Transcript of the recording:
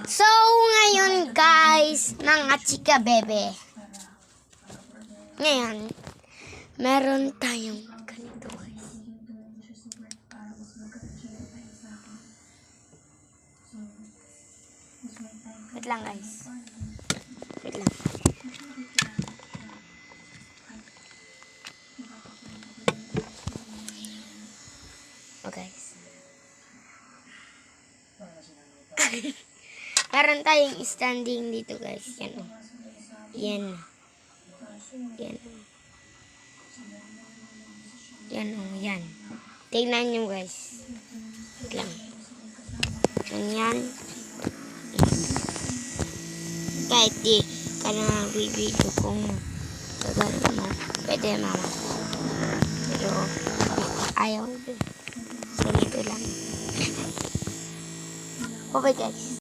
So, ngayon guys, mga chika bebe. Ngayon, meron tayong ganito guys. Wait lang guys. Wait lang. Oh guys. Meron tayong standing dito guys. Yan o. Yan. Yan o. Yan o. Yan. Tingnan nyo guys. Wait lang. Ganyan. Kahit di ka na bibidyo kung gagawin mo. Pwede mama. Pero ayaw. Ganito lang. Bye bye guys.